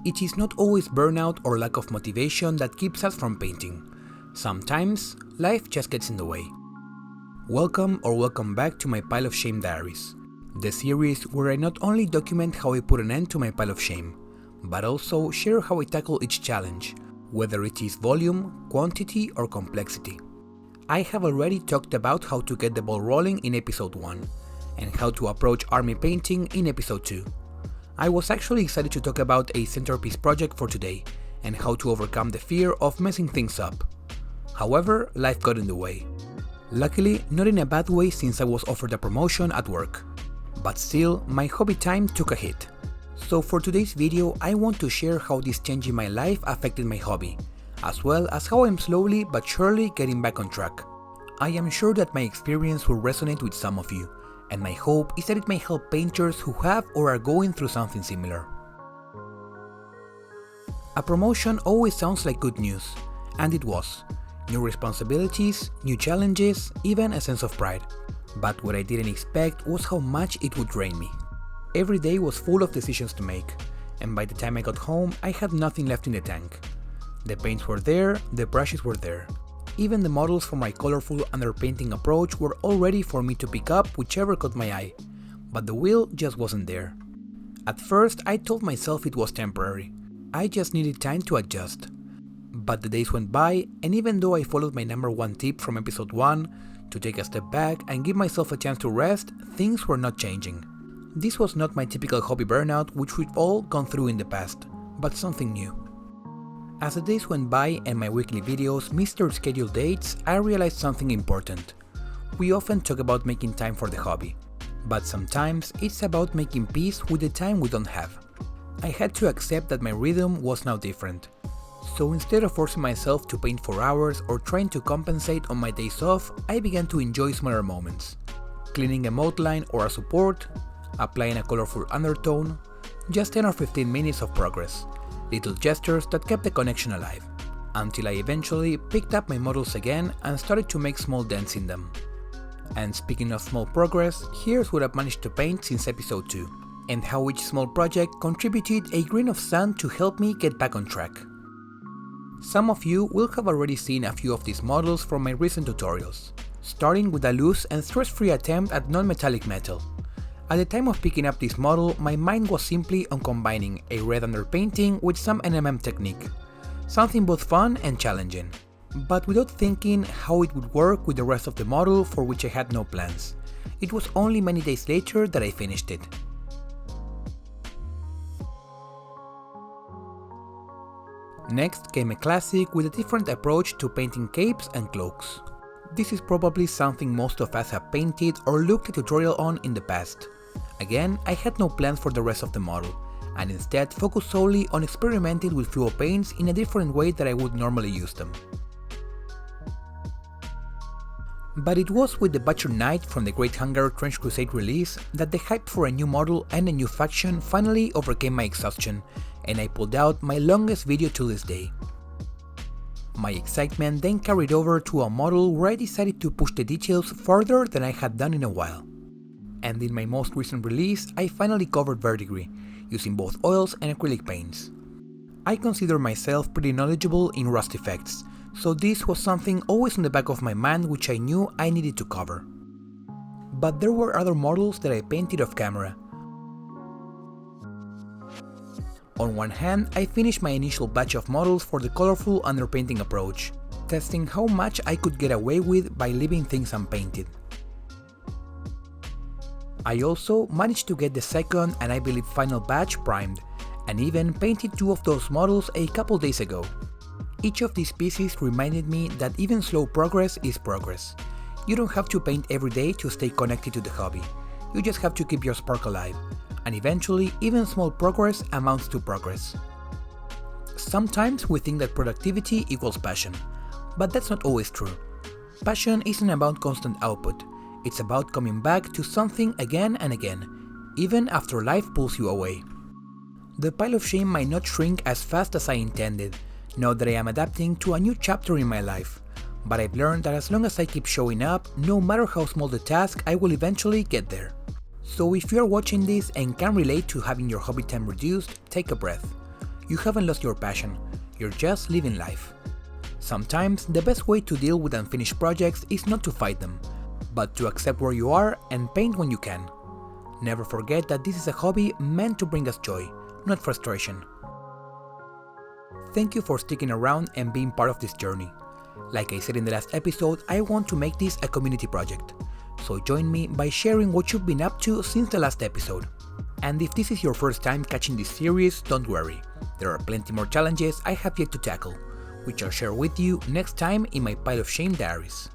It is not always burnout or lack of motivation that keeps us from painting. Sometimes, life just gets in the way. Welcome back to my Pile of Shame Diaries, the series where I not only document how I put an end to my pile of shame, but also share how I tackle each challenge, whether it is volume, quantity, or complexity. I have already talked about how to get the ball rolling in episode 1, and how to approach army painting in episode 2. I was actually excited to talk about a centerpiece project for today, and how to overcome the fear of messing things up. However, life got in the way. Luckily, not in a bad way since I was offered a promotion at work. But still, my hobby time took a hit. So for today's video, I want to share how this change in my life affected my hobby, as well as how I'm slowly but surely getting back on track. I am sure that my experience will resonate with some of you, and my hope is that it may help painters who have or are going through something similar. A promotion always sounds like good news, and it was. New responsibilities, new challenges, even a sense of pride. But what I didn't expect was how much it would drain me. Every day was full of decisions to make, and by the time I got home, I had nothing left in the tank. The paints were there, the brushes were there. Even the models for my colorful underpainting approach were all ready for me to pick up whichever caught my eye, but the will just wasn't there. At first, I told myself it was temporary. I just needed time to adjust. But the days went by, and even though I followed my number 1 tip from episode 1, to take a step back and give myself a chance to rest, things were not changing. This was not my typical hobby burnout, which we've all gone through in the past, but something new. As the days went by and my weekly videos missed their scheduled dates, I realized something important. We often talk about making time for the hobby, but sometimes it's about making peace with the time we don't have. I had to accept that my rhythm was now different. So instead of forcing myself to paint for hours or trying to compensate on my days off, I began to enjoy smaller moments. Cleaning a mold line or a support, applying a colorful undertone, just 10 or 15 minutes of progress. Little gestures that kept the connection alive, until I eventually picked up my models again and started to make small dents in them. And speaking of small progress, here's what I've managed to paint since episode 2, and how each small project contributed a grain of sand to help me get back on track. Some of you will have already seen a few of these models from my recent tutorials, starting with a loose and stress-free attempt at non-metallic metal. At the time of picking up this model, my mind was simply on combining a red underpainting with some NMM technique, something both fun and challenging, but without thinking how it would work with the rest of the model, for which I had no plans. It was only many days later that I finished it. Next came a classic with a different approach to painting capes and cloaks. This is probably something most of us have painted or looked a tutorial on in the past. Again, I had no plans for the rest of the model, and instead focused solely on experimenting with fluo paints in a different way that I would normally use them. But it was with the Butcher Knight from the Great Hunger Trench Crusade release that the hype for a new model and a new faction finally overcame my exhaustion, and I pulled out my longest video to this day. My excitement then carried over to a model where I decided to push the details further than I had done in a while. And in my most recent release, I finally covered verdigris, using both oils and acrylic paints. I consider myself pretty knowledgeable in rust effects, so this was something always in the back of my mind which I knew I needed to cover. But there were other models that I painted off camera. On one hand, I finished my initial batch of models for the colorful underpainting approach, testing how much I could get away with by leaving things unpainted. I also managed to get the second and I believe final batch primed, and even painted 2 of those models a couple days ago. Each of these pieces reminded me that even slow progress is progress. You don't have to paint every day to stay connected to the hobby, you just have to keep your spark alive. And eventually, even small progress amounts to progress. Sometimes we think that productivity equals passion, but that's not always true. Passion isn't about constant output, it's about coming back to something again and again, even after life pulls you away. The pile of shame might not shrink as fast as I intended, now that I am adapting to a new chapter in my life, but I've learned that as long as I keep showing up, no matter how small the task, I will eventually get there. So if you are watching this and can relate to having your hobby time reduced, take a breath. you haven't lost your passion, you're just living life. Sometimes the best way to deal with unfinished projects is not to fight them, but to accept where you are and paint when you can. Never forget that this is a hobby meant to bring us joy, not frustration. Thank you for sticking around and being part of this journey. Like I said in the last episode, I want to make this a community project. So join me by sharing what you've been up to since the last episode. And if this is your first time catching this series, don't worry. There are plenty more challenges I have yet to tackle, which I'll share with you next time in my Pile of Shame Diaries.